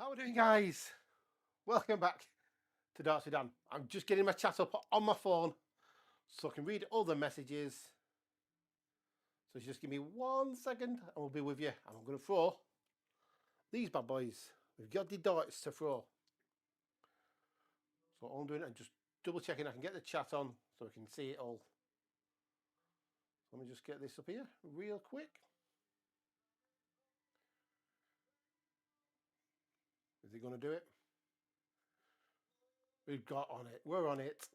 How are we doing, guys? Welcome back to Dartswithdan. I'm just getting my chat up on my phone so I can read all the messages. So just give me 1 second and we'll be with you. And I'm going to throw these bad boys. We've got the darts to throw. So all I'm doing, I'm just double checking I can get the chat on so we can see it all. Let me just get this up here real quick. Is it going to do it? We've got on it. We're on it.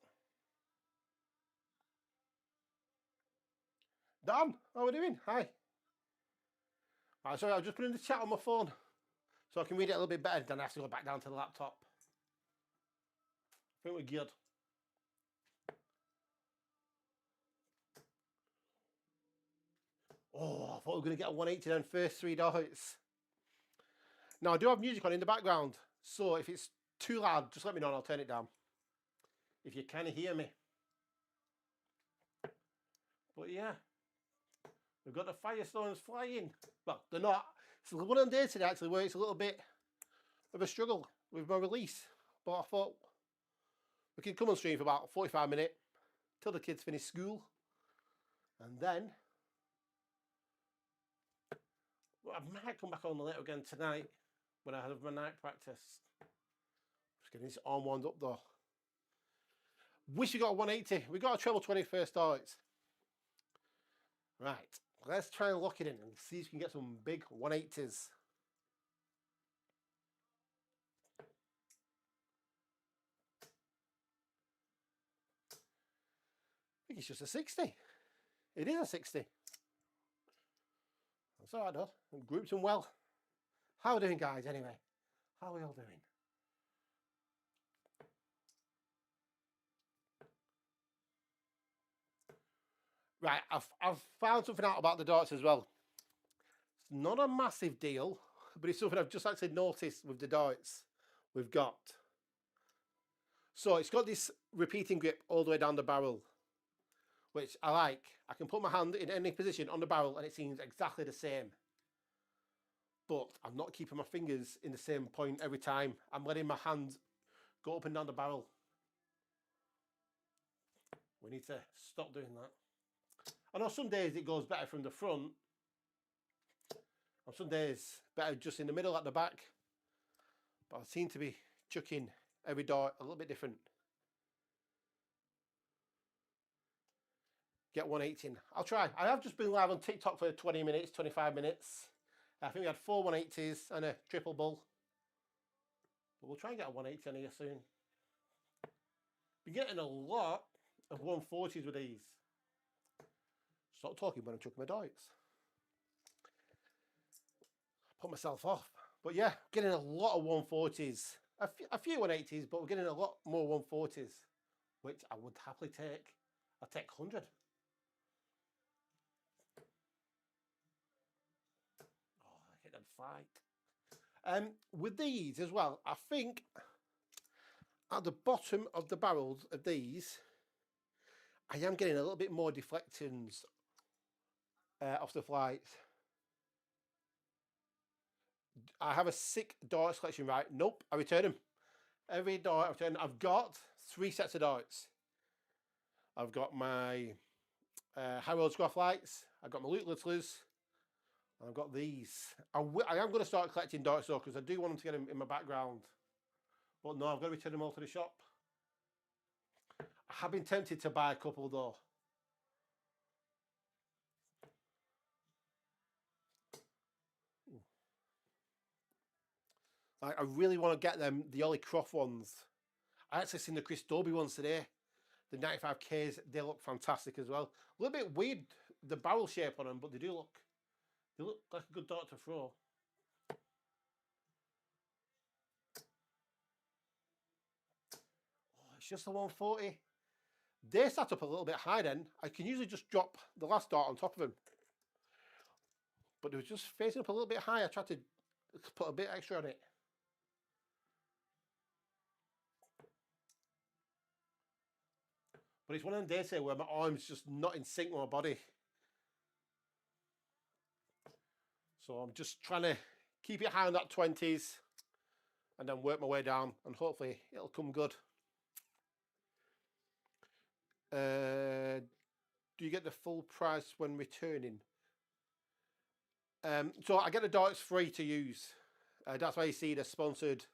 Dan, how are we doing? Hi. Right, sorry, I was just putting the chat on my phone so I can read it a little bit better. Then I have to go back down to the laptop. I think we're good. Oh, I thought we were going to get a 180 then first 3 darts. Now, I do have music on in the background, so if it's too loud, just let me know and I'll turn it down. If you kind of hear me. But yeah, we've got the Firestones flying. Well, they're not. It's one of them days today actually where it's a little bit of a struggle with my release. But I thought we can come on stream for about 45 minutes till the kids finish school. And then I might come back on the later again tonight when I have my night practice. Just getting this arm wound up though. Wish we got a 180. We got a treble 20 first darts. Right, let's try and lock it in and see if we can get some big 180s. I think it's just a 60. It is a 60. That's all right, though. I've grouped them well. How are we doing, guys, anyway? How are we all doing? Right, I've found something out about the darts as well. It's not a massive deal, but it's something I've just actually noticed with the darts we've got. So it's got this repeating grip all the way down the barrel, which I like. I can put my hand in any position on the barrel and it seems exactly the same. But I'm not keeping my fingers in the same point every time. I'm letting my hand go up and down the barrel. We need to stop doing that. I know some days it goes better from the front. On some days, better just in the middle at the back. But I seem to be chucking every dart a little bit different. Get 180. I'll try. I have just been live on TikTok for 20 minutes, 25 minutes. I think we had 4 180s and a triple bull. But we'll try and get a 180 on here soon. Been getting a lot of 140s with these. Stop talking when I'm chucking my darts. Put myself off. But yeah, getting a lot of 140s. A few 180s, but we're getting a lot more 140s, which I would happily take. I'll take 100. Oh, I hit them fight. With these as well, I think at the bottom of the barrels of these, I am getting a little bit more deflections off the Flites. I have a sick darts collection, right? Nope, I return them. Every dart I return. I've got 3 sets of darts. I've got my harrows graflites. I've got my Littlers. I've got these. I am going to start collecting darts though, because I do want them to get them in my background. But no, I've got to return them all to the shop. I have been tempted to buy a couple though. I really want to get them, the Ollie Croft ones. I actually seen the Chris Dobie ones today. The 95Ks, they look fantastic as well. A little bit weird, the barrel shape on them, but they look like a good dart to throw. Oh, it's just a 140. They sat up a little bit high then. I can usually just drop the last dart on top of them. But they were just facing up a little bit high. I tried to put a bit extra on it. But it's one of them days here where my arm's just not in sync with my body. So I'm just trying to keep it high on that 20s. and then work my way down, and hopefully it'll come good. Do you get the full price when returning? So I get the darts free to use. That's why you see the sponsored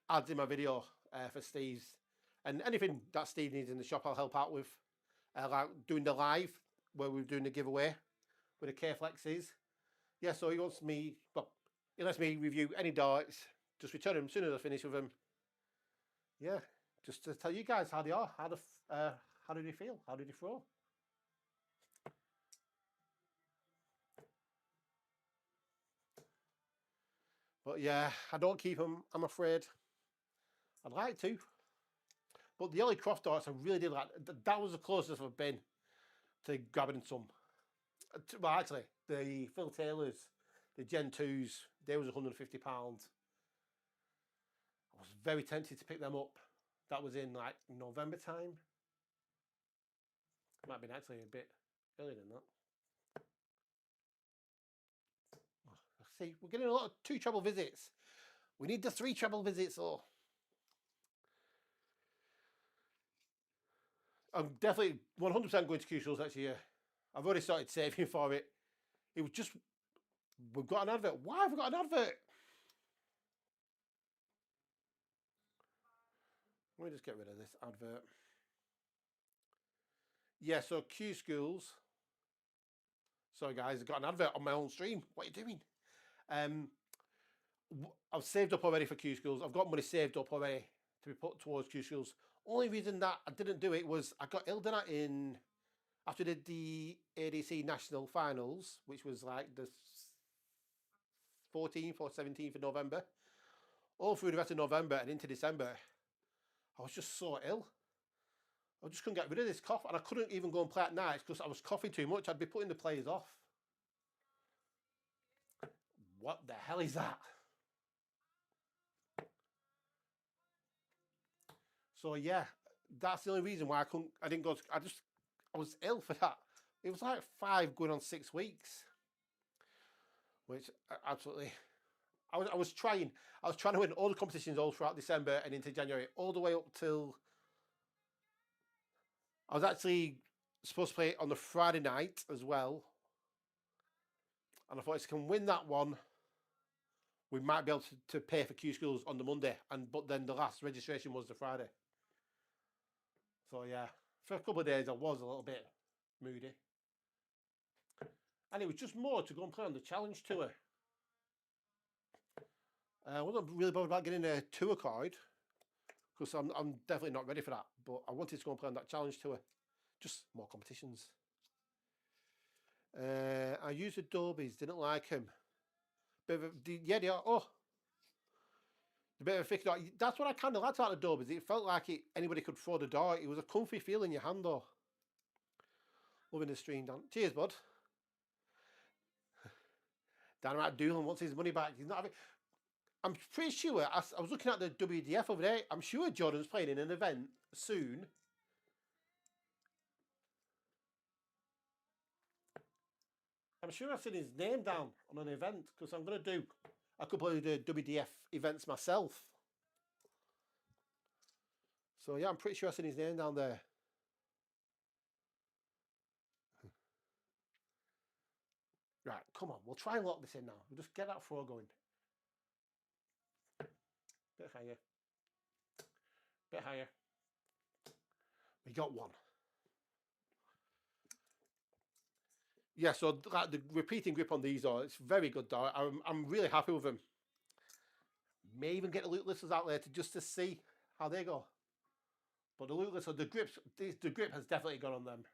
ads in my video for Steve's. And anything that Steve needs in the shop, I'll help out with. Like doing the live, where we're doing the giveaway with the K-Flexes. Yeah, so he wants me, well, he lets me review any darts, just return them as soon as I finish with them. Yeah, just to tell you guys how they are, how do they feel, how do they throw. But yeah, I don't keep them, I'm afraid. I'd like to. But the only cross darts I really did like, that was the closest I've been to grabbing some. Well, actually, the Phil Taylors, the Gen 2s, they was £150. I was very tempted to pick them up. That was in like November time. Might have been actually a bit earlier than that. See, we're getting a lot of 2 treble visits. We need the 3 treble visits, though. I'm definitely 100% going to Q-Schools next year. I've already started saving for it. It was just, we've got an advert. Why have we got an advert? Let me just get rid of this advert. Yeah, so Q-Schools. Sorry guys, I've got an advert on my own stream. What are you doing? I've saved up already for Q-Schools. I've got money saved up already to be put towards Q-Schools. Only reason that I didn't do it was I got ill in after I did the ADC National Finals, which was like the 14th or 17th of November. All through the rest of November and into December, I was just so ill. I just couldn't get rid of this cough, and I couldn't even go and play at night because I was coughing too much. I'd be putting the players off. What the hell is that? So yeah, that's the only reason why I didn't go. I was ill for that. It was like 5 going on 6 weeks, which absolutely. I was trying to win all the competitions all throughout December and into January, all the way up till I was actually supposed to play on the Friday night as well. And I thought, if I can win that one, we might be able to pay for Q-Schools on the Monday. But then the last registration was the Friday. So yeah, for a couple of days I was a little bit moody. And it was just more to go and play on the Challenge Tour. I wasn't really bothered about getting a tour card because I'm definitely not ready for that. But I wanted to go and play on that Challenge Tour. Just more competitions. I used Adobe's, didn't like him. Yeah, they are. Oh, a bit of a thick dart. That's what I kind of liked about Adobe's. It felt like anybody could throw the dart. It was a comfy feel in your hand, though. Loving the stream, Dan. Cheers, bud. Dynamite Doolin wants his money back. He's not having. I'm pretty sure. I was looking at the WDF over there. I'm sure Jordan's playing in an event soon. I'm sure I've seen his name down on an event because I'm going to do a couple of the WDF events myself. So yeah, I'm pretty sure I've seen his name down there. Right, come on, we'll try and lock this in now. We'll just get that throw going. Bit higher. Bit higher. We got one. Yeah, so like the repeating grip on these it's very good though. I'm really happy with them. May even get the loot listers out later just to see how they go. But the loot lister, the grip has definitely gone on them.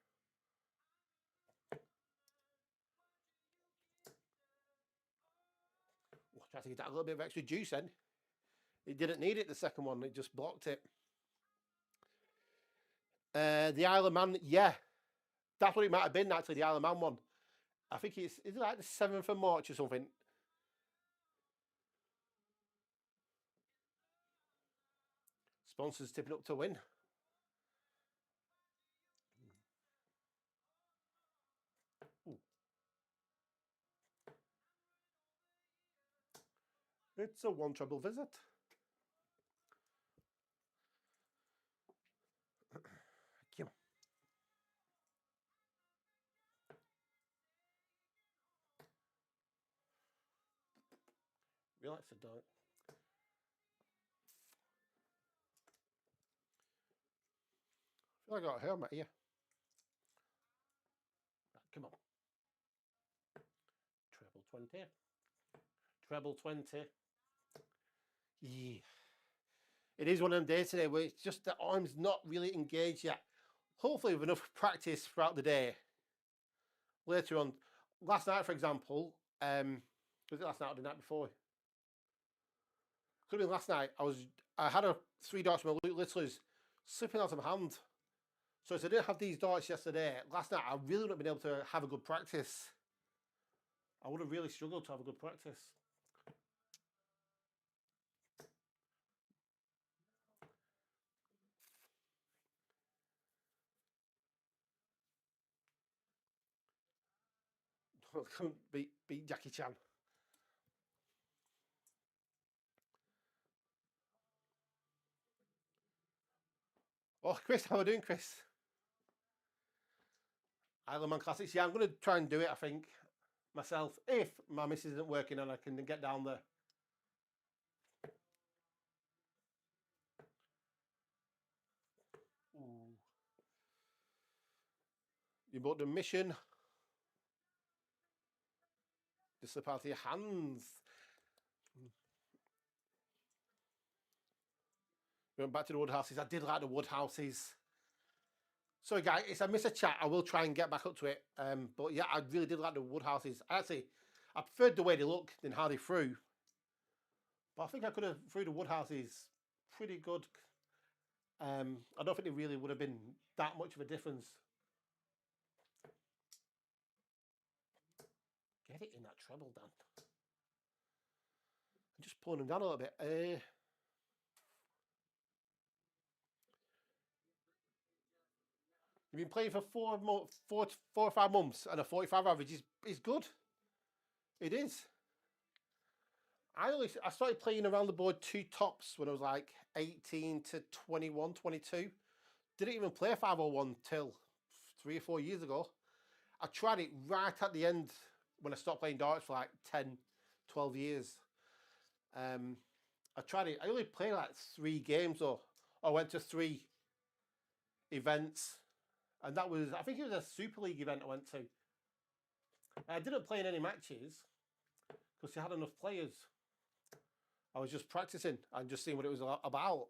Try to get that a little bit of extra juice in. It didn't need it, the second one, it just blocked it. The Isle of Man, yeah. That's what it might have been, actually, the Isle of Man one. I think is it like the 7th of March or something? Sponsors tipping up to win. Ooh. It's a 1 treble visit. He likes to dart. I feel like I got a helmet here. Right, come on. Treble 20. Treble 20. Yeah. It is one of them days today where it's just the arm's not really engaged yet. Hopefully with enough practice throughout the day. Later on, last night for example, was it last night or the night before? Could have been last night. I had a 3 darts from my literally slipping out of my hand. So if I didn't have these darts yesterday, last night I really wouldn't have been able to have a good practice. I would have really struggled to have a good practice. Couldn't beat Jackie Chan. Oh, Chris, how are you doing, Chris? Island Man Classics. Yeah, I'm going to try and do it, I think, myself, if my missus isn't working and I can get down there. Ooh. You bought the mission. Just slip out of your hands. We went back to the wood houses. I did like the wood houses. Sorry, guys, if I miss a chat, I will try and get back up to it. But yeah, I really did like the wood houses. Actually, I preferred the way they look than how they threw. But I think I could have threw the wood houses pretty good. I don't think it really would have been that much of a difference. Get it in that treble, Dan. I'm just pulling them down a little bit. You've been playing for 4 or 5 months, and a 45 average is good. It is. I started playing around the board 2 tops when I was like 18 to 21, 22. Didn't even play 501 till 3 or 4 years ago. I tried it right at the end when I stopped playing darts for like 10, 12 years. I tried it. I only played like 3 games though. I went to 3 events. And that was, I think it was a Super League event I went to. I didn't play in any matches because you had enough players. I was just practicing and just seeing what it was about.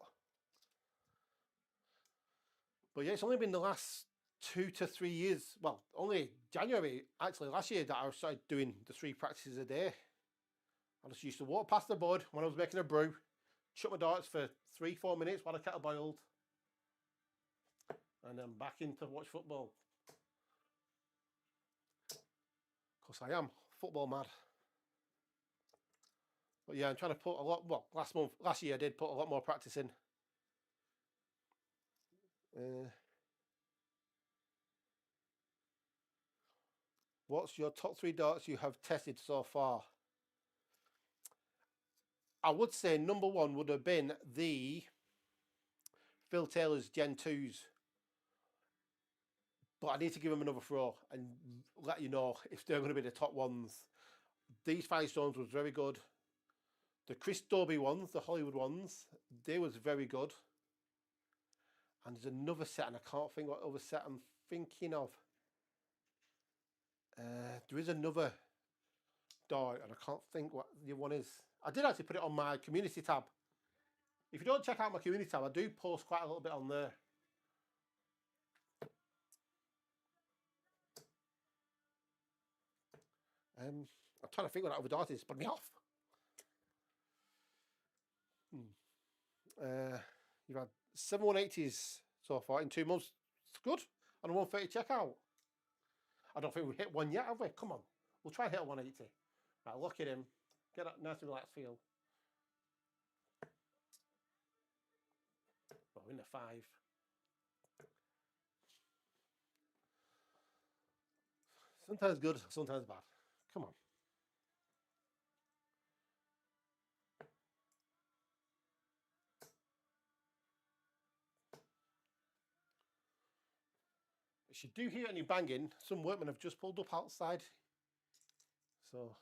But yeah, it's only been the last 2 to 3 years. Well, only January, actually, last year that I started doing the 3 practices a day. I just used to walk past the board when I was making a brew, chuck my darts for 3-4 minutes while the kettle boiled, and then back in to watch football. Because I am football mad. But yeah, I'm trying to put a lot, well, last year I did put a lot more practice in. What's your top 3 darts you have tested so far? I would say number 1 would have been the Phil Taylor's Gen 2s. But I need to give them another throw and let you know if they're going to be the top ones. These Firestones was very good. The Chris Dobie ones, the Hollywood ones, they was very good. And there's another set, and I can't think what other set I'm thinking of. There is another dart, and I can't think what the one is. I did actually put it on my community tab. If you don't check out my community tab, I do post quite a little bit on there. I'm trying to think what that other dart is, but me off. You've had 7 180s so far in 2 months. It's good. And a 130 checkout. I don't think we've hit one yet, have we? Come on. We'll try and hit a 180. Right, look at him. Get that nice and relaxed feel. Oh, in the 5. Sometimes good, sometimes bad. Come on. If you do hear any banging, some workmen have just pulled up outside. So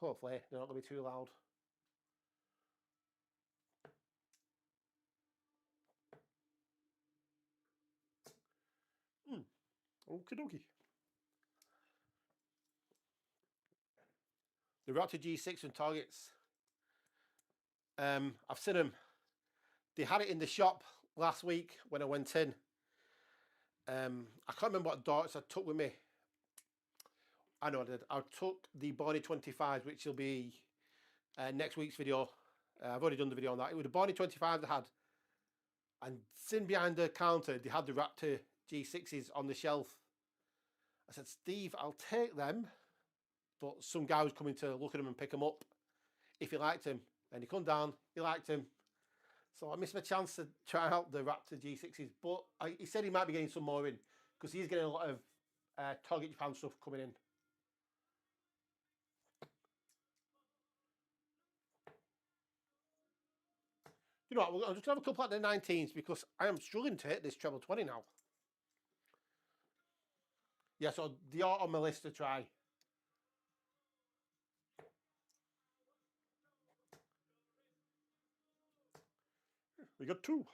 hopefully they're not going to be too loud. Okie dokie. The Raptor G6 and targets. I've seen them. They had it in the shop last week when I went in. I can't remember what darts I took with me. I know I did. I took the 180's, which will be next week's video. I've already done the video on that. It was the 180's I had. And sitting behind the counter, they had the Raptor G6s on the shelf. I said, Steve, I'll take them. But some guy was coming to look at them and pick them up if he liked him. And he come down, he liked him. So I missed my chance to try out the Raptor G6s. But he said he might be getting some more in because he's getting a lot of Target Japan stuff coming in. You know what, I'm just going to have a couple at the 19s because I am struggling to hit this treble 20 now. Yeah, so they are on my list to try. We got two.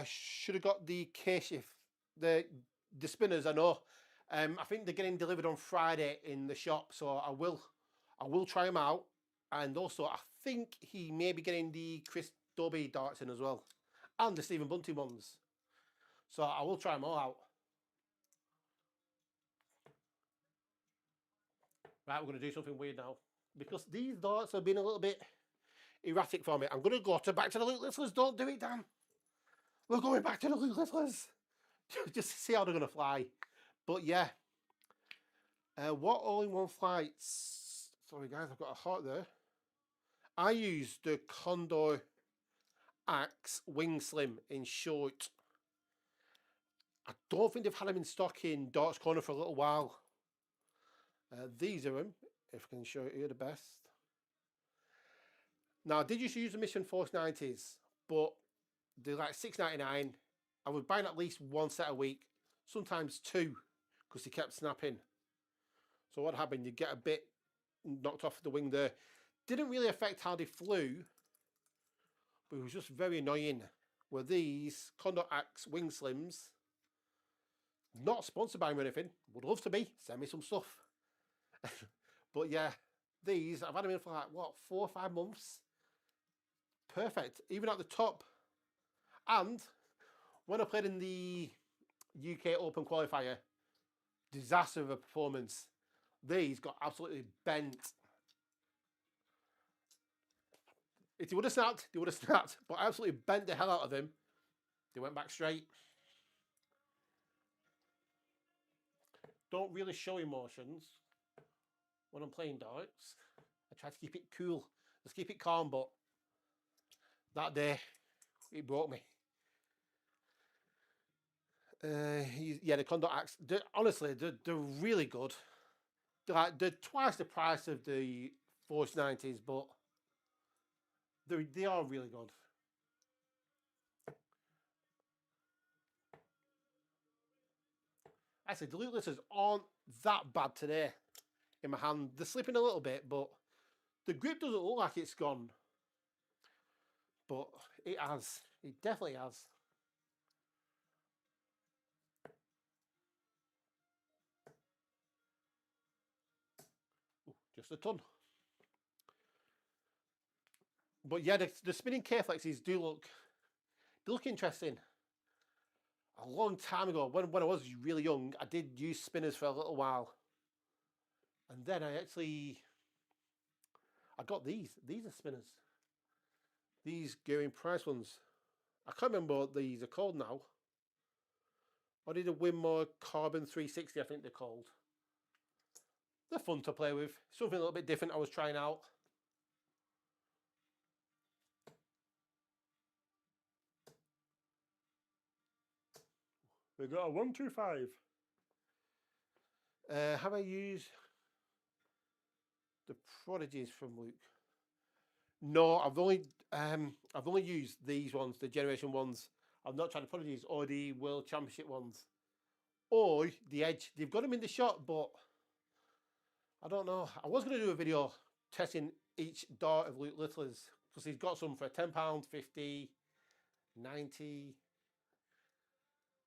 Should have got the K-shift, the spinners. I know. I think they're getting delivered on Friday in the shop, so I will try them out. And also, I think he may be getting the Chris Dobby darts in as well, and the Stephen Bunting ones. So I will try them all out. Right, we're going to do something weird now because these darts have been a little bit erratic for me. I'm going to go back to the Luke Littlers. Don't do it, Dan. We're going back to the Luke Littlers just to see how they're going to fly. But yeah, what all-in-one Flites? Sorry guys, I've got a heart there. I used the Condor Axe Wing Slim in short. I don't think they've had them in stock in Darts Corner for a little while. These are them, if I can show it here the best. Now, I did used to use the Mission Force 90s, but they're like $6.99. I was buying at least one set a week, sometimes two, because they kept snapping. So what happened, you get a bit knocked off the wing there. Didn't really affect how they flew, but it was just very annoying. Were these Condor Axe Wing Slims, not sponsored by me or anything, would love to be, send me some stuff. But yeah, these, I've had them in for like, what, 4 or 5 months? Perfect, even at the top. And when I played in the UK Open Qualifier, disaster of a performance. These got absolutely bent. If they would have snapped, they would have snapped. But I absolutely bent the hell out of them. They went back straight. Don't really show emotions when I'm playing darts. I try to keep it cool. Just keep it calm, but that day, it broke me. Yeah, the Condor Axe, honestly, they're really good. They're twice the price of the Force 90s, but they are really good. Actually, the Luke Litters aren't that bad today in my hand. They're slipping a little bit, but the grip doesn't look like it's gone. But it has. It definitely has. Ooh, just a ton. But yeah, the spinning K-flexes do look interesting. A long time ago, when I was really young, I did use spinners for a little while. And then I got these. These are spinners. These Gearing Price ones. I can't remember what these are called now. I did a winmar Carbon 360, I think they're called. They're fun to play with. Something a little bit different I was trying out. We got a 125. Have I used the Prodigies from Luke? No, I've only used these ones, the Generation ones. I've not tried the Prodigies or the World Championship ones. Or the Edge. They've got them in the shop, but I don't know. I was going to do a video testing each dart of Luke Littler's, because he's got some for £10, 50, 90,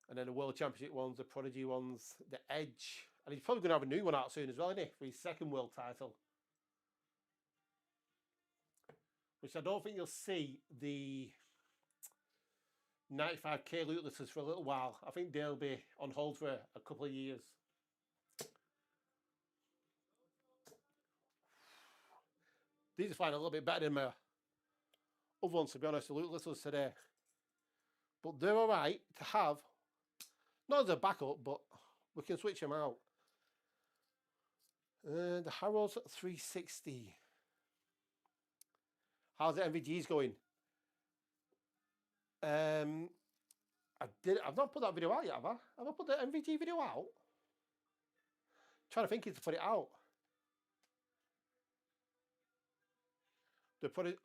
and then the World Championship ones, the Prodigy ones, the Edge, and he's probably going to have a new one out soon as well, isn't he, for his second world title, which I don't think you'll see the 95k Luke Littler's for a little while. I think they'll be on hold for a couple of years. These are flying a little bit better than my other ones, to be honest, the Luke Littler's today. But they're alright to have, not as a backup, but we can switch them out. The Harrows 360. How's the MVGs going? I've not put that video out yet, have I? Have I put the MVG video out? Trying to think to put it out.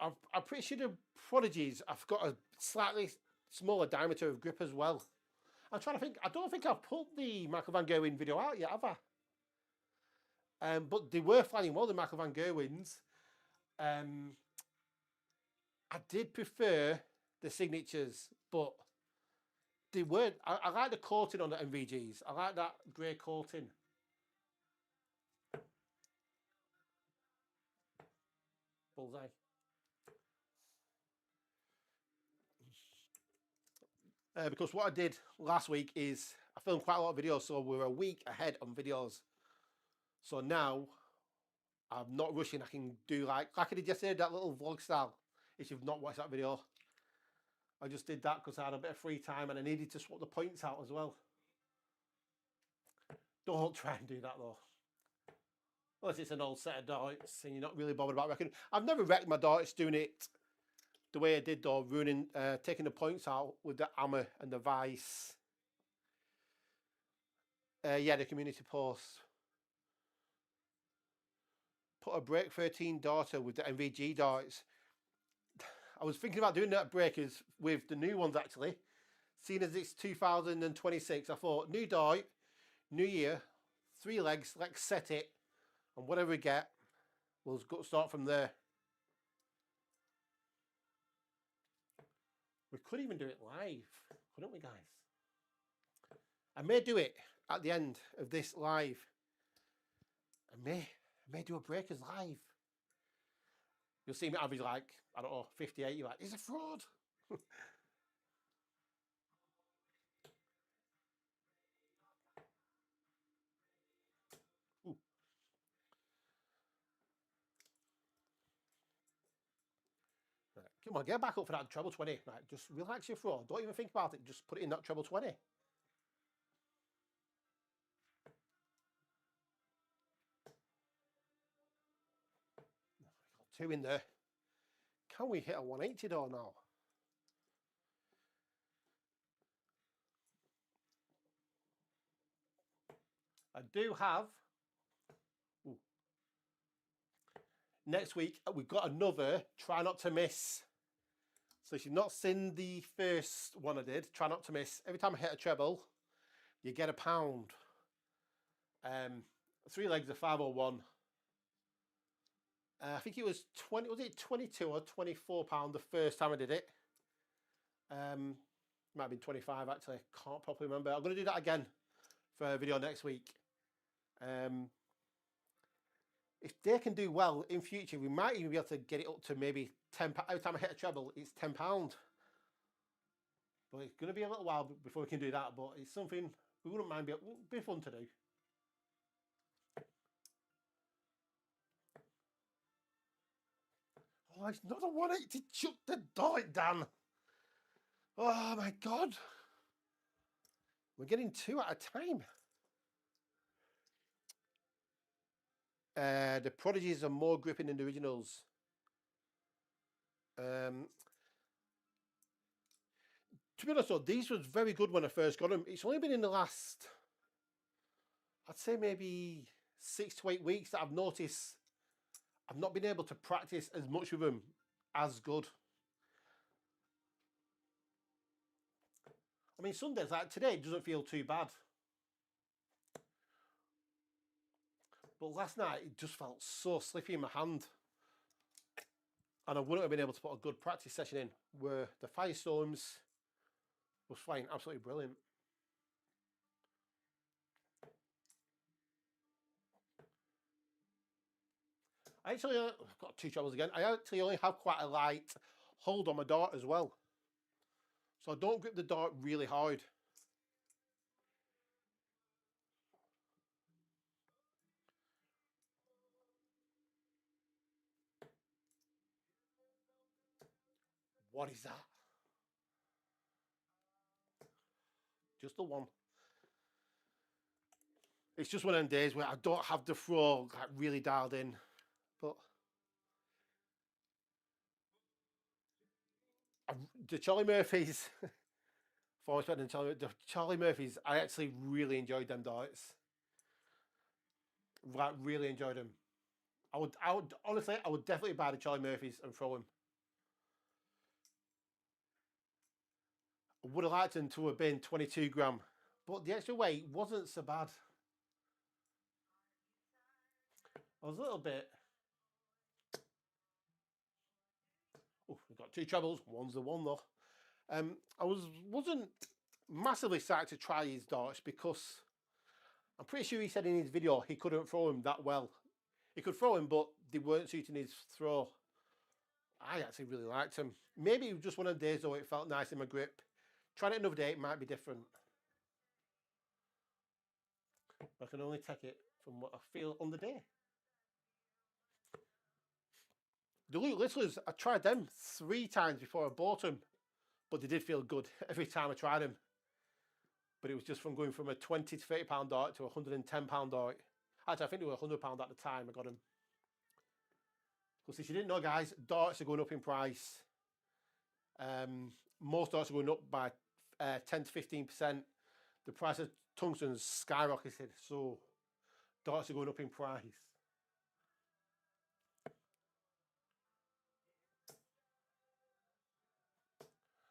I'm pretty sure the Prodigies have got a slightly smaller diameter of grip as well. I'm trying to think. I don't think I've put the Michael Van Gerwen video out yet, have I? But they were flying well, the Michael Van Gerwens. I did prefer the signatures, but they weren't. I like the coating on the MVGs. I like that grey coating. Bullseye. Because what I did last week is I filmed quite a lot of videos, so we're a week ahead on videos. So now I'm not rushing. I can do like I did yesterday, that little vlog style. If you've not watched that video, I just did that because I had a bit of free time and I needed to swap the points out as well. Don't try and do that though. Unless it's an old set of darts and you're not really bothered about wrecking. I've never wrecked my darts doing it the way I did though, ruining, taking the points out with the hammer and the vice. Yeah, the community post. Put a break 13 darter with the MVG darts. I was thinking about doing that breakers with the new ones actually. Seeing as it's 2026, I thought new dart, new year, 3 legs, let's set it, and whatever we get, we'll start from there. We could even do it live, couldn't we, guys? I may do it at the end of this live. I may do a breakers live. You'll see me average like, I don't know, 58. You're like, he's a fraud. Ooh. Right, come on, get back up for that treble 20. Right, just relax your throat. Don't even think about it. Just put it in that treble 20. Got 2 in there. Can we hit a 180 door now? I do have. Ooh. Next week, we've got another try not to miss. So if you've not seen the first one I did, try not to miss. Every time I hit a treble, you get £1. 3 legs of 501. I think it was 20. Was it 22 or 24 pound the first time I did it? Might have been 25 actually. Can't properly remember. I'm going to do that again for a video next week. If they can do well in future, we might even be able to get it up to maybe £10. Every time I hit a treble, it's £10. But it's going to be a little while before we can do that. But it's something we wouldn't mind. It would be fun to do. Oh, it's not a 180. Chuck the dart, Dan. Oh my God. We're getting 2 at a time. The Prodigies are more gripping than the originals. To be honest though, these was very good when I first got them. It's only been in the last, I'd say maybe 6 to 8 weeks that I've noticed I've not been able to practice as much with them as good. I mean, some days like today it doesn't feel too bad. But last night it just felt so slippy in my hand. And I wouldn't have been able to put a good practice session in where the Firestorms was flying absolutely brilliant. I actually got two troubles again. I actually only have quite a light hold on my dart as well. So I don't grip the dart really hard. What is that? Just the one. It's just one of them days where I don't have the throw like really dialed in. But the Charlie Murphys, the Charlie Murphys, I actually really enjoyed them darts. Like, really enjoyed them. I would honestly, I would definitely buy the Charlie Murphys and throw them. I would have liked them to have been 22 gram, but the extra weight wasn't so bad. I was a little bit. Oh, we've got two trebles. One's the one though. I wasn't massively psyched to try his darts because I'm pretty sure he said in his video he couldn't throw him that well. He could throw him, but they weren't suiting his throw. I actually really liked him. Maybe it was just one of the days though it felt nice in my grip. Trying it another day, it might be different. I can only take it from what I feel on the day. The Luke Littlers, I tried them 3 times before I bought them, but they did feel good every time I tried them. But it was just from going from a £20 to £30 dart to a £110 dart. Actually, I think they were £100 at the time I got them. Because if you didn't know, guys, darts are going up in price. Most darts are going up by 10 to 15%. The price of tungsten's skyrocketed, so darts are going up in price.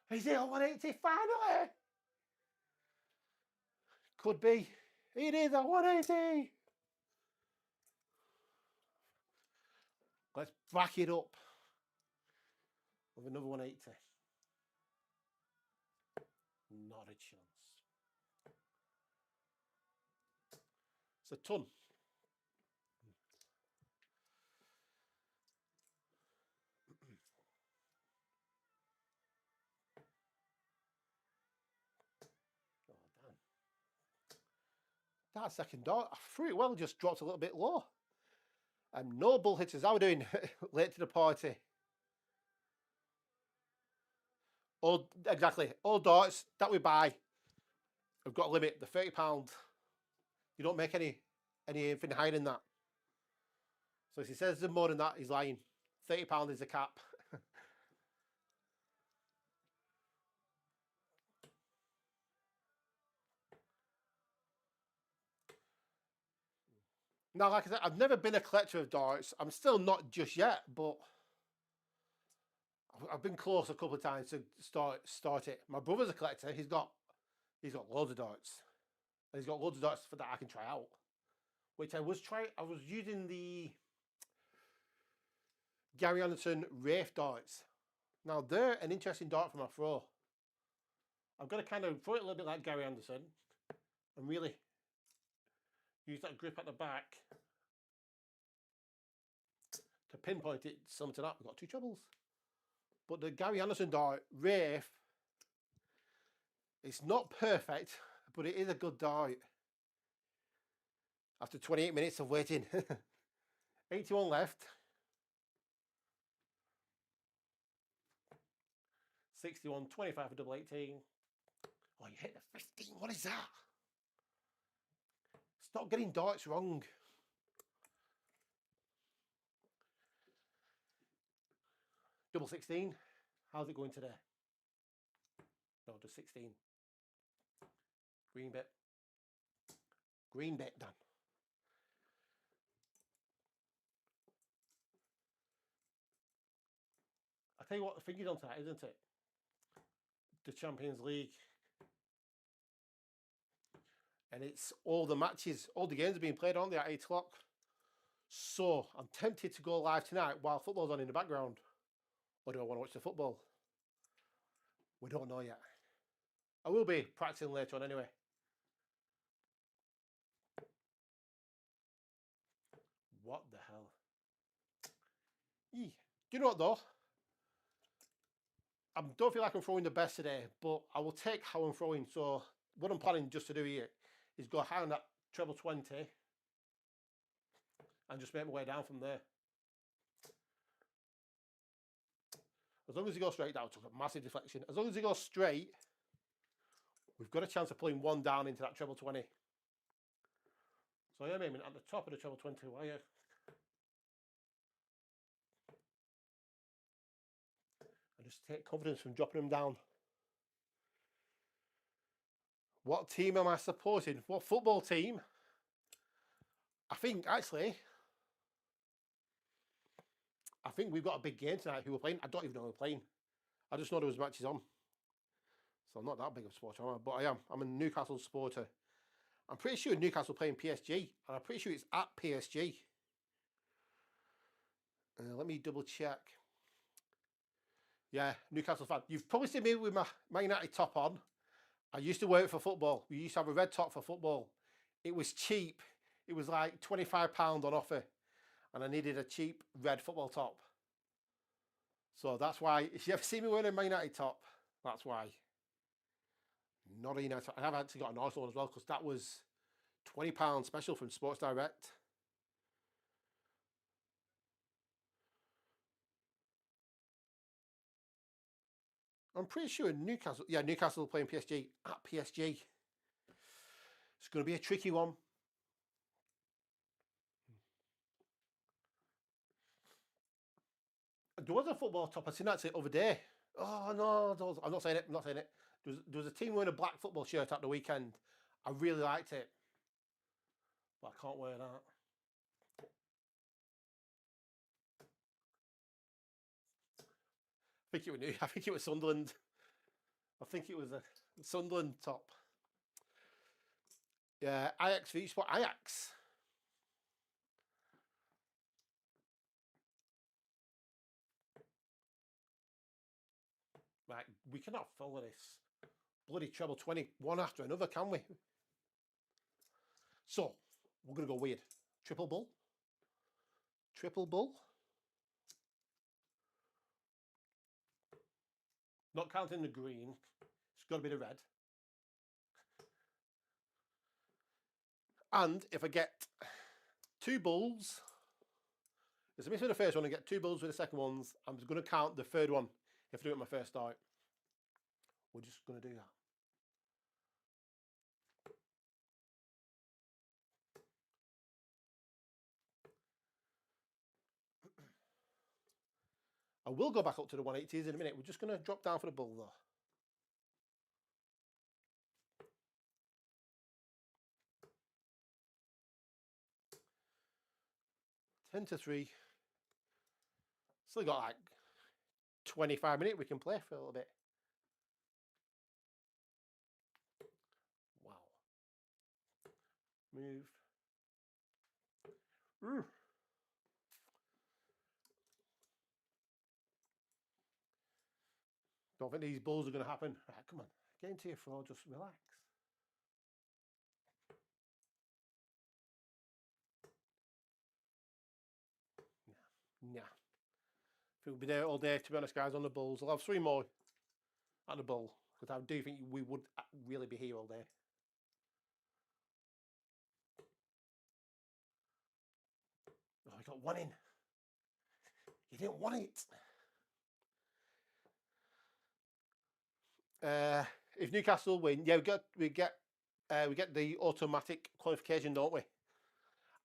Is it a 180 finally? Could be. It is a 180. Let's back it up with another 180. Not a chance. It's a ton. Oh, damn. That second dart, I threw it well, just dropped a little bit low. No bull hitters. How are we doing? Late to the party. All, exactly. All darts that we buy have got a limit. The £30. You don't make anything higher than that. So if he says there's more than that, he's lying. £30 is the cap. Now, like I said, I've never been a collector of darts. I'm still not just yet, but I've been close a couple of times to start it. My brother's a collector. He's got loads of darts. And he's got loads of darts that I can try out. Which I was using the Gary Anderson Wraith darts. Now they're an interesting dart for my throw. I've got to kind of throw it a little bit like Gary Anderson and really use that grip at the back to pinpoint it similar to that. We've got 2 trebles. But the Gary Anderson dart, Wraith, it's not perfect, but it is a good dart. After 28 minutes of waiting. 81 left. 61, 25 for double 18. Oh, you hit the 15. What is that? Stop getting darts wrong. Double 16. How's it going today? No, just 16. Green bit. Green bit done. I tell you what, the figure's on that, isn't it? The Champions League. And it's all the matches, all the games are being played, aren't they, at 8 o'clock? So I'm tempted to go live tonight while football's on in the background. Or do I want to watch the football? We don't know yet. I will be practicing later on anyway. What the hell? Eee. Do you know what though? I don't feel like I'm throwing the best today, but I will take how I'm throwing. So what I'm planning just to do here is go high on that treble 20 and just make my way down from there. As long as he goes straight, that took a massive deflection. As long as he goes straight, we've got a chance of pulling one down into that treble 20. So I am aiming at the top of the treble 20 wire. I just take confidence from dropping them down. What team am I supporting? What football team? I think we've got a big game tonight. Who we're playing? I don't even know who we're playing. I just know there was matches on. So I'm not that big of a supporter, but I am. I'm a Newcastle supporter. I'm pretty sure Newcastle playing PSG, and I'm pretty sure it's at PSG. Let me double check. Yeah, Newcastle fan. You've probably seen me with my United top on. I used to work for football. We used to have a red top for football. It was cheap. It was like £25 on offer. And I needed a cheap red football top. So that's why, if you ever see me wearing a Man United top, that's why. Not a United top. I have actually got a nice one as well, because that was £20 special from Sports Direct. I'm pretty sure Newcastle, yeah, Newcastle playing PSG at PSG. It's going to be a tricky one. There was a football top I seen that the other day. Oh no, I'm not saying it. I'm not saying it. There was a team wearing a black football shirt at the weekend. I really liked it, but I can't wear that. I think it was new. I think it was Sunderland. I think it was a Sunderland top. Yeah, Ajax for each spot. Ajax. Right, we cannot follow this bloody treble 20 one after another, can we? So we're gonna go weird. Triple bull. Triple bull. Not counting the green. It's got to be the red. And if I get two bulls, if I miss with the first one and get two bulls with the second ones, I'm just going to count the third one if I do it my first start. We're just going to do that. I will go back up to the 180s in a minute. We're just going to drop down for the bull though. Ten to 3. Still got like 25 minutes we can play for a little bit. Wow. Move. Don't think these bulls are going to happen. Right, come on. Get into your floor. Just relax. Nah. I think we'll be there all day, to be honest, guys, on the bulls. I'll have 3 more at the bull, because I do think we would really be here all day. Oh, we got one in. You didn't want it. If Newcastle win, yeah, we get the automatic qualification, don't we?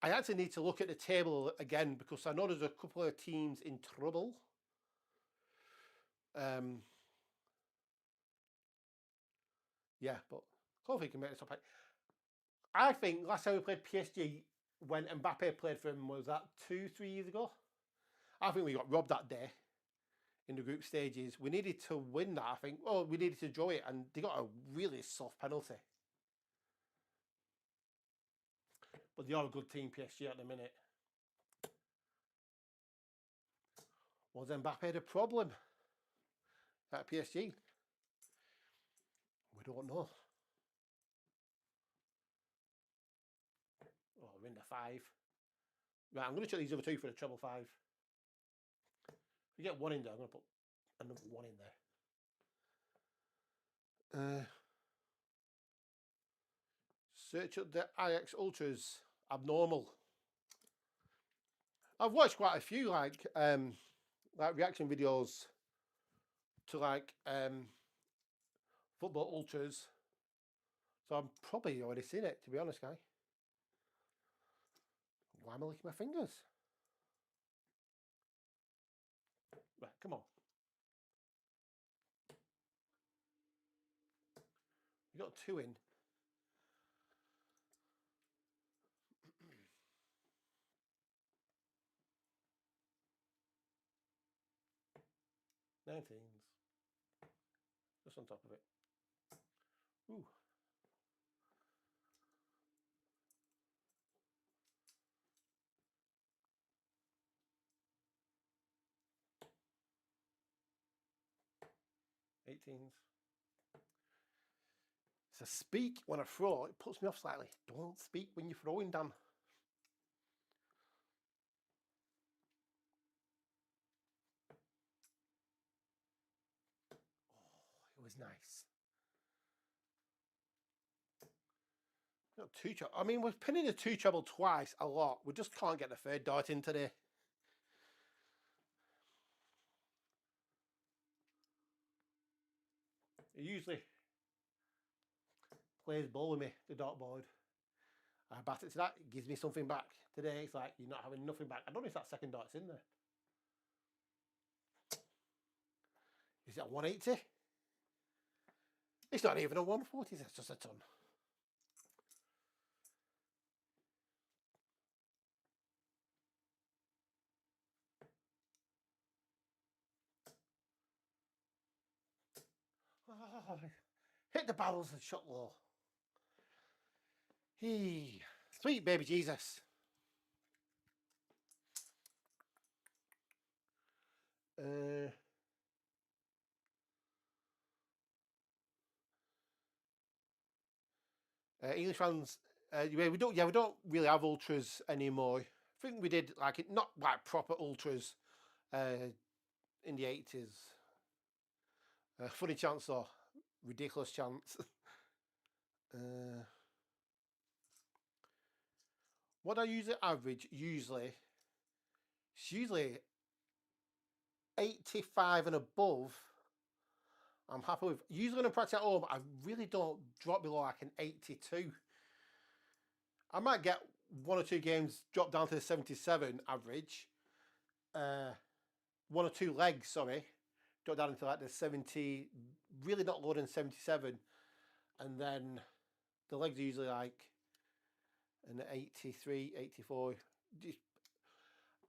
I actually need to look at the table again, because I know there's a couple of teams in trouble. Yeah, but hopefully we can make this up. I think last time we played PSG, when Mbappe played for him, was that 2-3 years ago? I think we got robbed that day in the group stages. We needed to win that, I think. Well, we needed to draw it, and they got a really soft penalty. But they are a good team, PSG, at the minute. Was Mbappe the problem? at PSG? We don't know. Oh, we're in the 5. Right, I'm going to check these other 2 for the treble 5. If we get 1 in there, I'm going to put another 1 in there. Search up the IX Ultras abnormal. I've watched quite a few like reaction videos to like football ultras, so I'm probably already seen it, to be honest, guy. Why am I licking my fingers? Right, come on. You got 2 in. $19s. Just on top of it. Ooh. $18s. So speak when I throw, it puts me off slightly. Don't speak when you're throwing, Dan. Oh, it was nice. Not 2 treble. I mean, we're pinning the 2 treble twice a lot. We just can't get the 3rd dart in today. It usually plays ball with me, the dartboard. I bat it to that, it gives me something back. Today, it's like you're not having nothing back. I don't know if that 2nd dart's in there. Is it a 180? It's not even a 140, it's just a ton. Oh, hit the barrels and shot low. Hey, sweet baby Jesus. English fans, we don't really have ultras anymore. I think we did like it, not like proper ultras in the 80s. Funny chance though, ridiculous chance. What I usually average, it's usually 85 and above. I'm happy with. Usually when I practice at home, I really don't drop below like an 82. I might get 1 or 2 games drop down to the 77 average. 1 or 2 legs, sorry, drop down into like the 70, really not lower than 77. And then the legs are usually like an 83, 84.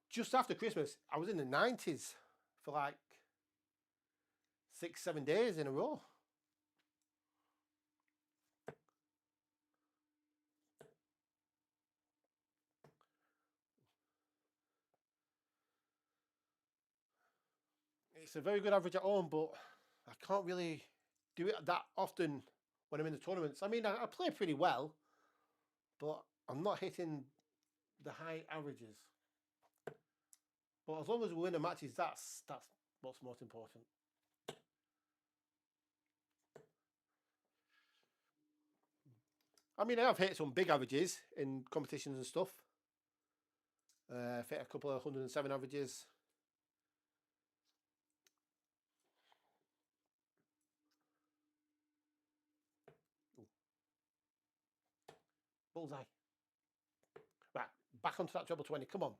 Just after Christmas, I was in the 90s for like 6-7 days in a row. It's a very good average at home, but I can't really do it that often when I'm in the tournaments. I mean, I play pretty well, but I'm not hitting the high averages. But as long as we win the matches, that's what's most important. I mean, I've hit some big averages in competitions and stuff. I've hit a couple of 107 averages. Ooh. Bullseye. Right, back onto that treble 20. Come on.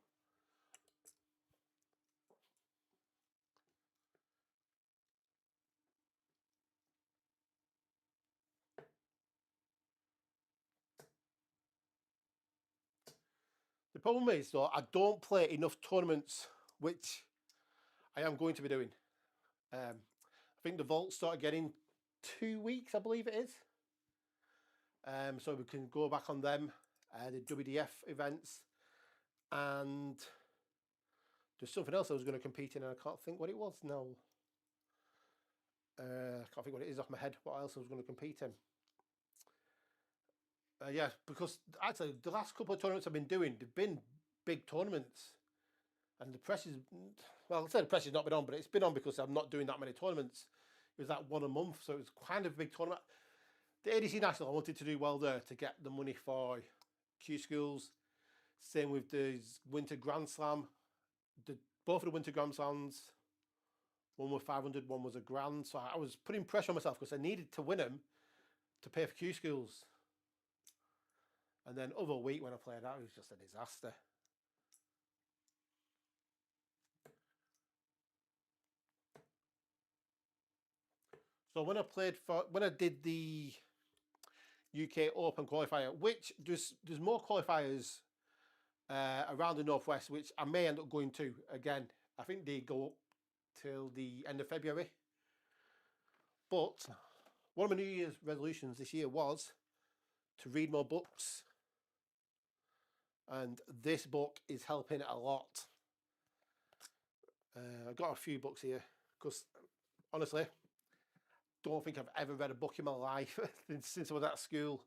The problem is, though, I don't play enough tournaments, which I am going to be doing. I think the vaults start again in 2 weeks, I believe it is. So we can go back on them, the WDF events, and there's something else I was going to compete in, and I can't think what it was now. I can't think what it is off my head. What else I was going to compete in? Yeah, because actually the last couple of tournaments I've been doing, they've been big tournaments. And the press is, well, I say the press has not been on, but it's been on because I'm not doing that many tournaments. It was like one a month, so it was kind of a big tournament. The ADC National, I wanted to do well there to get the money for Q schools. Same with the Winter Grand Slam. Both of the Winter Grand Slams, one was 500, one was a grand. So I was putting pressure on myself because I needed to win them to pay for Q schools. And then other week when I played out, it was just a disaster. So when I did the UK Open qualifier, which there's more qualifiers around the Northwest, which I may end up going to again. I think they go up till the end of February. But one of my New Year's resolutions this year was to read more books. And this book is helping a lot. I've got a few books here because honestly, don't think I've ever read a book in my life since I was at school.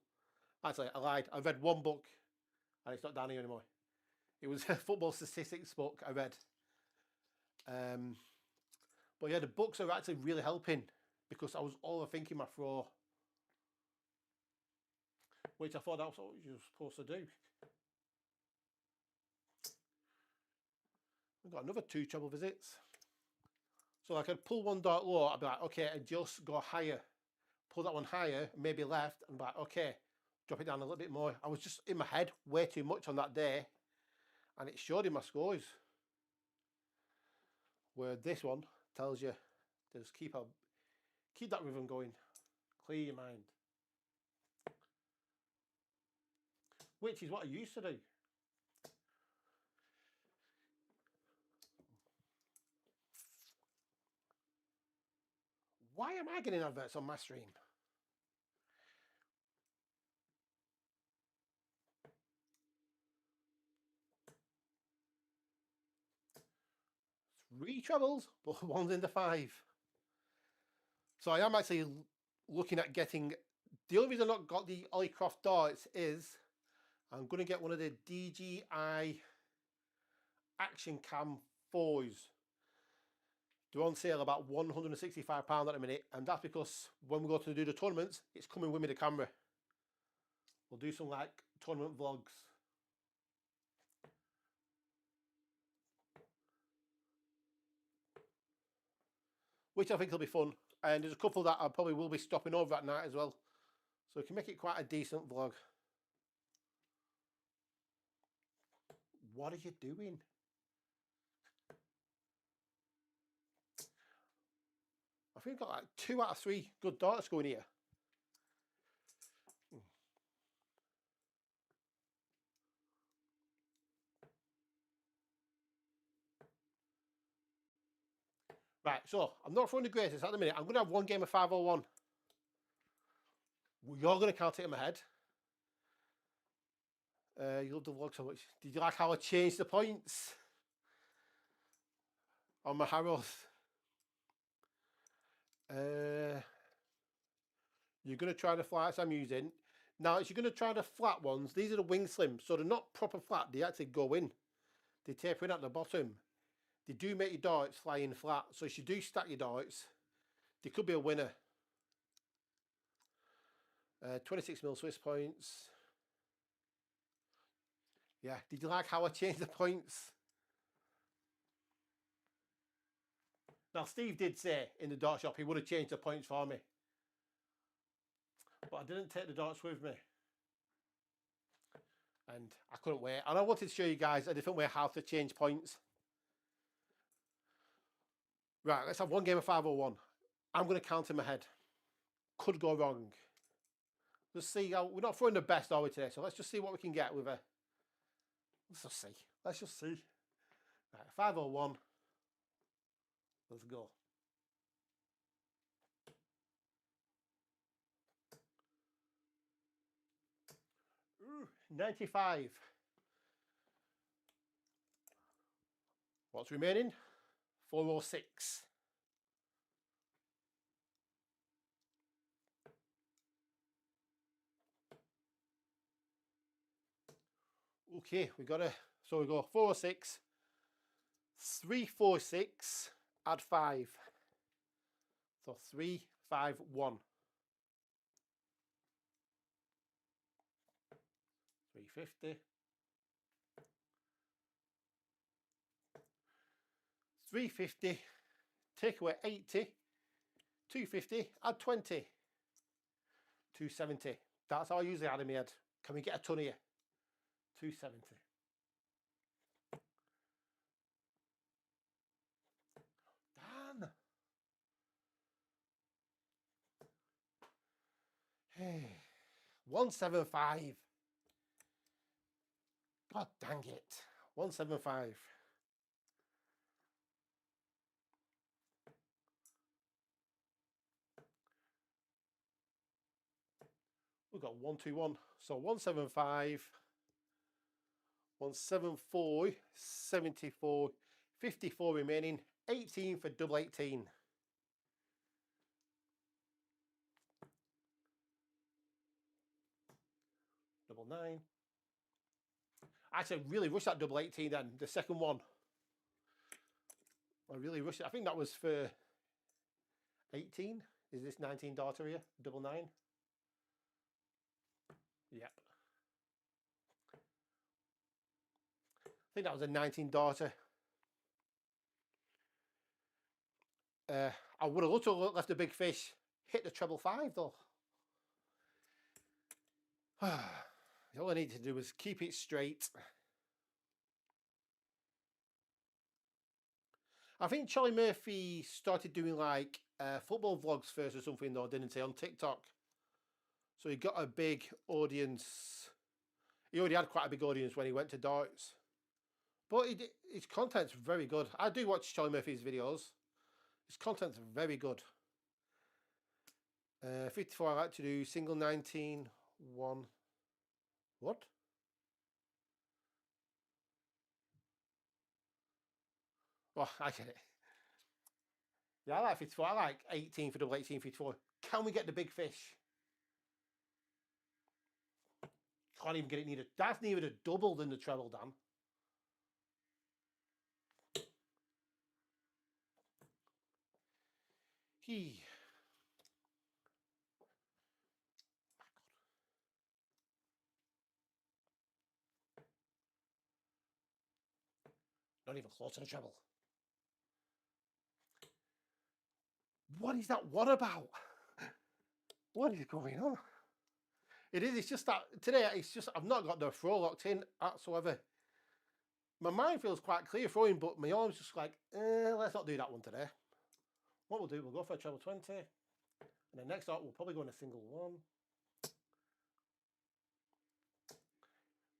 Actually, I lied. I read one book and it's not down here anymore. It was a football statistics book I read. But yeah, the books are actually really helping because I was overthinking my throw, which I thought that was what you were supposed to do. We've got another 2 treble visits. So I could pull one dart low, I'd be like, okay, and just go higher. Pull that one higher, maybe left, and be like, okay, drop it down a little bit more. I was just in my head way too much on that day, and it showed in my scores. Where this one tells you, just keep that rhythm going, clear your mind. Which is what I used to do. Why am I getting adverts on my stream? 3 trebles, but one's in the 5. So I am actually looking at getting, the only reason I've not got the Ollycroft darts is I'm going to get one of the DJI Action Cam 4s. They're on sale about £165 at the minute, and that's because when we go to do the tournaments, it's coming with me the camera. We'll do some like tournament vlogs. Which I think will be fun. And there's a couple that I probably will be stopping over at night as well. So we can make it quite a decent vlog. What are you doing? I think I've got like 2 out of 3 good darts going here. Right, so I'm not throwing the greatest at the minute. I'm going to have one game of 501. You're going to count it in my head. You love the vlog so much. Did you like how I changed the points on my harrows? You're going to try the flights I'm using. Now, if you're going to try the flat ones, these are the wing slims. So they're not proper flat. They actually go in. They taper in at the bottom. They do make your darts fly in flat. So if you do stack your darts, they could be a winner. 26mm Swiss points. Yeah, did you like how I changed the points? Now, Steve did say in the dart shop he would have changed the points for me. But I didn't take the darts with me. And I couldn't wait. And I wanted to show you guys a different way how to change points. Right, let's have one game of 501. I'm going to count in my head. Could go wrong. Let's see how, we're not throwing the best, are we, today? So let's just see what we can get with a, let's just see. Let's just see. Right, 501. Let's go. Ooh, 95. What's remaining? 406. Okay, we got to, so we go 406, 346, add 5. So 351. 350. 350, take away 80, 250, add 20, 270. That's how I usually add in my head. Can we get a ton here? 270. Dan. Hey. 175. God dang it. 175. We've got 121. So 175, 174, 74, 54 remaining, 18 for double 18. Double 9. Actually, I really rushed that double 18 then, the second one. I really rushed it. I think that was for 18. Is this 19 daughter here? Double 9. Yep. I think that was a 19 daughter. I would have loved to have left a big fish. Hit the treble 5 though. All I needed to do was keep it straight. I think Charlie Murphy started doing like football vlogs first or something though, didn't he, on TikTok? So he got a big audience. He already had quite a big audience when he went to darts. But his content's very good. I do watch Charlie Murphy's videos. His content's very good. 54, I like to do single 19, 1. What? Oh, I get it. Yeah, I like 54. I like 18 for double 18, 54. Can we get the big fish? Can't even get it needed. That's neither a double than the treble, Dan. Not even close to the treble. What is that? What about? What is going on? It is. It's just that today. It's just I've not got the throw locked in whatsoever. My mind feels quite clear throwing, but my arm's just like, let's not do that one today. What we'll do, we'll go for a treble 20, and then next out we'll probably go in a single 1.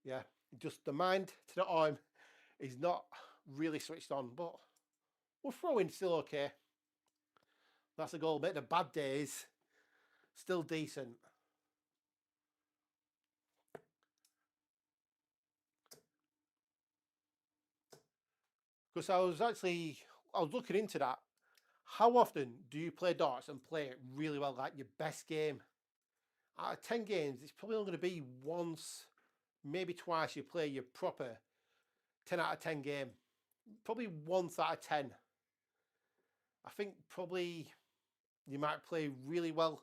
Yeah, just the mind to the arm is not really switched on, but we're throwing still okay. That's the goal. Make the bad days still decent. Because I was looking into that. How often do you play darts and play it really well, like your best game? Out of 10 games, it's probably only going to be once, maybe twice you play your proper 10 out of 10 game. Probably once out of 10. I think probably you might play really well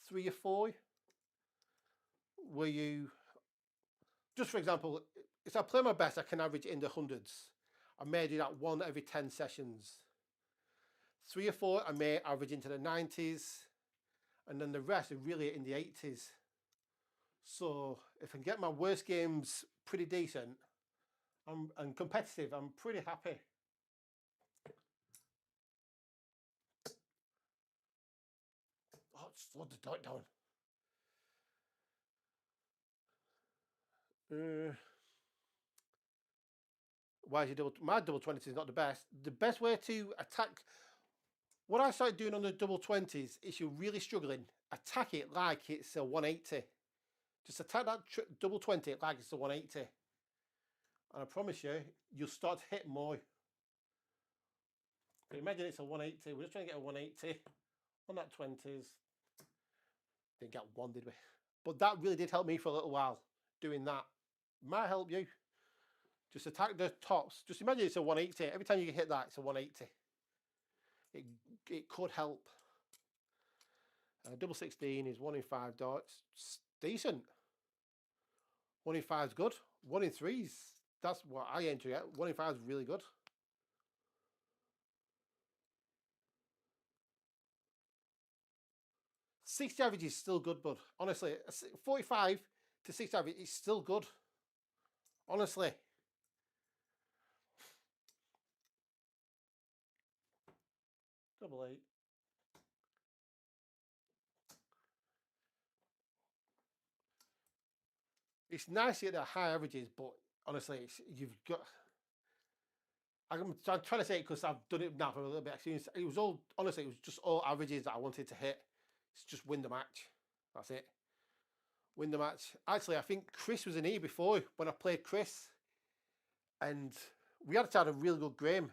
3 or 4. Where you, just for example, if I play my best, I can average in the hundreds. I may do that 1 every 10 sessions. 3 or 4, I may average into the 90s. And then the rest are really in the 80s. So if I can get my worst games pretty decent and competitive, I'm pretty happy. Oh, slow the dart down. Why is your my double 20s is not the best. The best way to attack, what I started doing on the double 20s is you're really struggling, attack it like it's a 180. Just attack that double 20 like it's a 180. And I promise you, you'll start to hit more. But imagine it's a 180. We're just trying to get a 180 on that 20s. Didn't get one, did we? But that really did help me for a little while, doing that. Might help you. Just attack the tops. Just imagine it's a 180. Every time you hit that, it's a 180. It could help. Double 16 is 1 in 5 darts. It's decent. 1 in 5 is good. 1 in 3s, that's what I aim to get. 1 in 5 is really good. $60 average is still good, bud. Honestly, 45 to 60 average is still good. Honestly. Double 8. It's nice to get the high averages, but honestly, you've got. I'm trying to say it because I've done it now for a little bit. It was all, honestly, it was just all averages that I wanted to hit. It's just win the match. That's it. Win the match. Actually, I think Chris was in here before when I played Chris. And we had a really good game,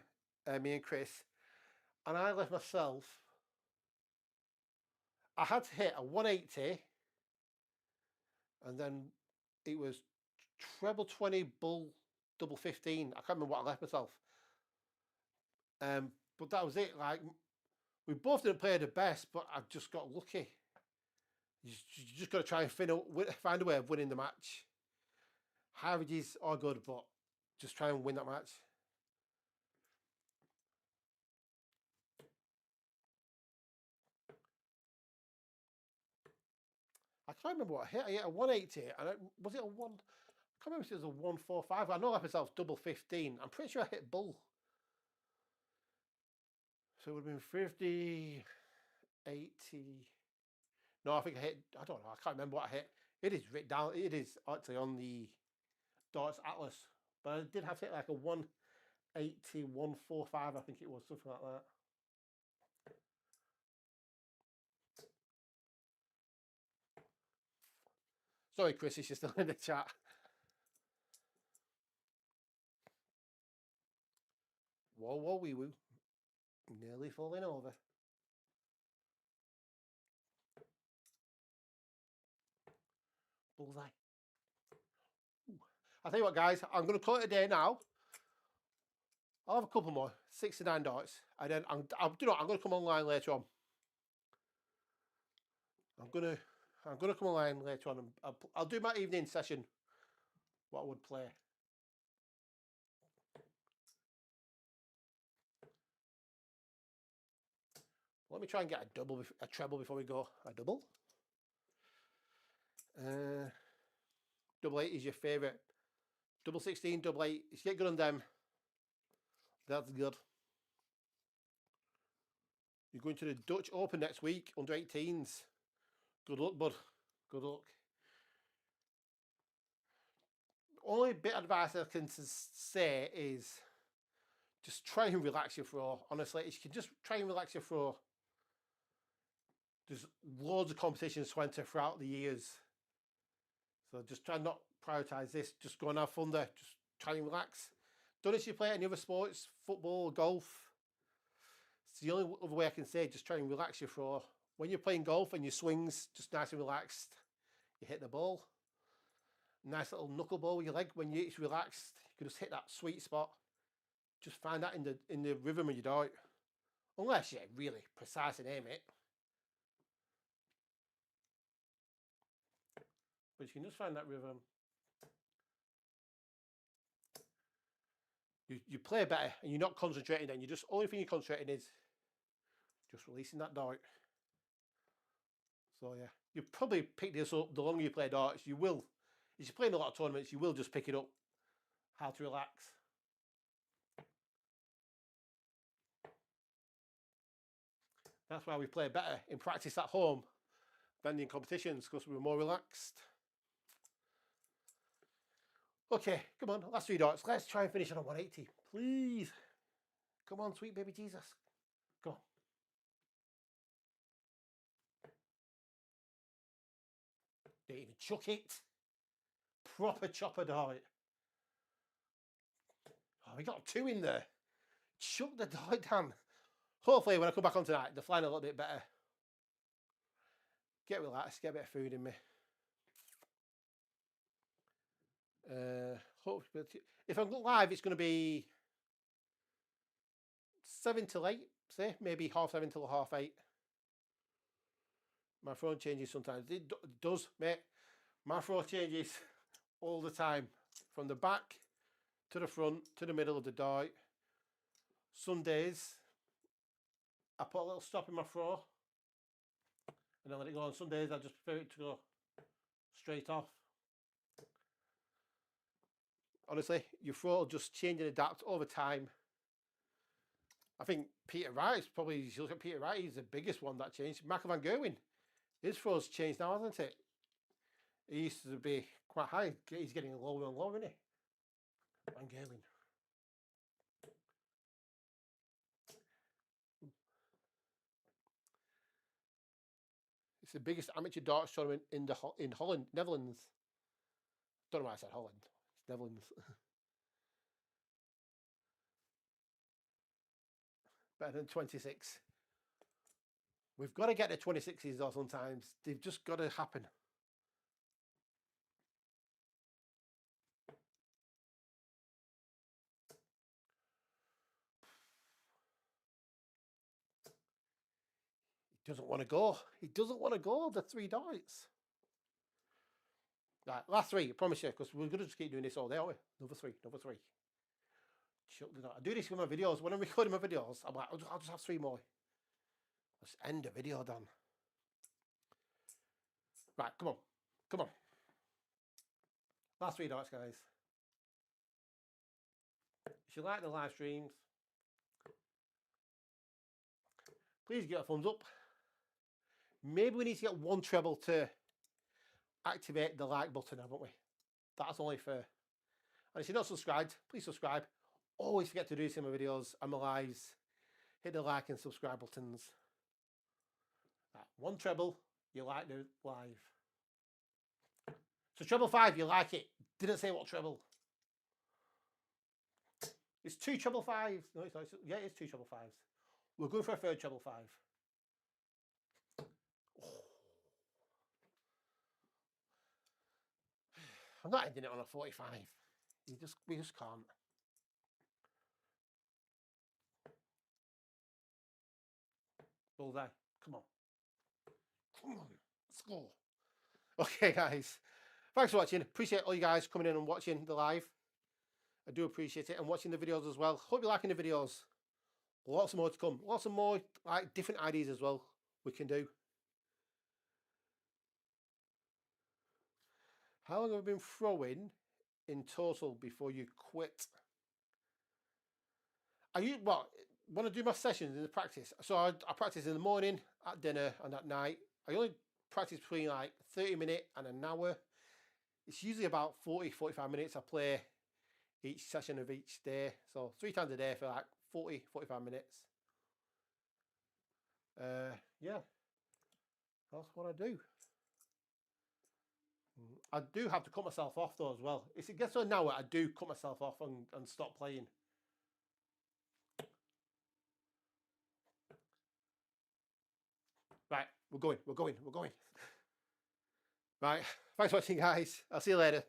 me and Chris. And I left myself. I had to hit a 180. And then it was treble 20, bull, double 15. I can't remember what I left myself. But that was it. Like, we both didn't play the best, but I just got lucky. You just got to try and find a way of winning the match. High averages are good, but just try and win that match. I can't remember what I hit. I hit a 180. And was it a 1? I can't remember if it was a 145. I know I left myself double 15. I'm pretty sure I hit bull. So it would have been 50, 80. No, I think I hit, I don't know, I can't remember what I hit. It is written down, it is actually on the Darts Atlas. But I did have to hit like a 180, 145, I think it was, something like that. Sorry, Chris, you're still in the chat. Whoa, whoa, wee woo. Nearly falling over. Bullseye. Ooh. I'll tell you what, guys, I'm going to call it a day now. I'll have a couple more, 69 darts, and then I'm going to come online later on. I'm gonna come online later on, and I'll do my evening session. What I would play. Let me try and get a treble before we go. A double. Double 8 is your favourite. Double 16, double 8. If you get good on them, that's good. You're going to the Dutch Open next week, under 18s. Good luck, bud. Good luck. Only bit of advice I can say is just try and relax your throw. Honestly, if you can just try and relax your throw. There's loads of competitions to enter throughout the years. So just try and not prioritise this. Just go and have fun there. Just try and relax. Don't know if you play any other sports, football, golf. It's the only other way I can say, just try and relax your throw. When you're playing golf and your swings, just nice and relaxed. You hit the ball. Nice little knuckle ball with your leg. When it's relaxed, you can just hit that sweet spot. Just find that in the rhythm of your dart. Unless you really precise and aim it. But you can just find that rhythm. You play better and you're not concentrating then. Only thing you're concentrating is just releasing that dart. So yeah, you probably pick this up the longer you play darts. You will, if you're playing a lot of tournaments, you will just pick it up. How to relax. That's why we play better in practice at home than in competitions, because we're more relaxed. Okay, come on, last 3 darts. Let's try and finish on a 180, please. Come on, sweet baby Jesus. Go. Didn't even chuck it. Proper chopper dart. Oh, we got 2 in there. Chuck the dart down. Hopefully, when I come back on tonight, they're flying a little bit better. Get relaxed, get a bit of food in me. hopefully, if I'm live, it's going to be 7 till 8, say, maybe 7:30 till 8:30. My phone changes sometimes. It does, mate. My phone changes all the time, from the back to the front to the middle of the dart. Some days I put a little stop in my throw and then let it go. On some days I just prefer it to go straight off. Honestly, your throw will just change and adapt over time. I think Peter Wright's probably, if you look at Peter Wright, he's the biggest one that changed. Michael Van Gerwen, his throw's changed now, hasn't it? He used to be quite high. He's getting lower and lower, isn't he? Van Gerwen. It's the biggest amateur darts tournament in Holland, Netherlands. Don't know why I said Holland. It's Netherlands. Better than 26. We've got to get the 26s though sometimes. They've just got to happen. He doesn't want to go. He doesn't want to go. The 3 darts. Right, last 3, I promise you, because we're going to just keep doing this all day, aren't we? Another 3, another 3. I do this with my videos. When I'm recording my videos, I'm like, I'll just have 3 more. Let's end the video, Dan. Right, come on. Come on. Last 3 darts, guys. If you like the live streams, please get a thumbs up. Maybe we need to get 1 treble to activate the like button, haven't we? That's only fair. And if you're not subscribed, please subscribe. Always forget to do this in my videos and my lives. Hit the like and subscribe buttons. Right, 1 treble, you like the live. So treble 5, you like it. Didn't say what treble. It's 2 treble 5s. No, it's not. Yeah, it's 2 treble 5s. We're going for a 3rd treble 5. Oh. I'm not ending it on a 45. We just can't. Bullseye. Come on. Come on. Let's go. Okay, guys. Thanks for watching. Appreciate all you guys coming in and watching the live. I do appreciate it, and watching the videos as well. Hope you're liking the videos. Lots more to come. Lots of more like different ideas as well we can do. How long have I been throwing in total before you quit? When I do my sessions in the practice, so I practice in the morning, at dinner, and at night. I only practice between like 30 minutes and an hour. It's usually about 40-45 minutes I play each session of each day. So 3 times a day for like 40-45 minutes. Yeah, that's what I do. I do have to cut myself off though as well. If it gets to an hour, I do cut myself off and stop playing. Right, we're going. Right, thanks for watching, guys. I'll see you later.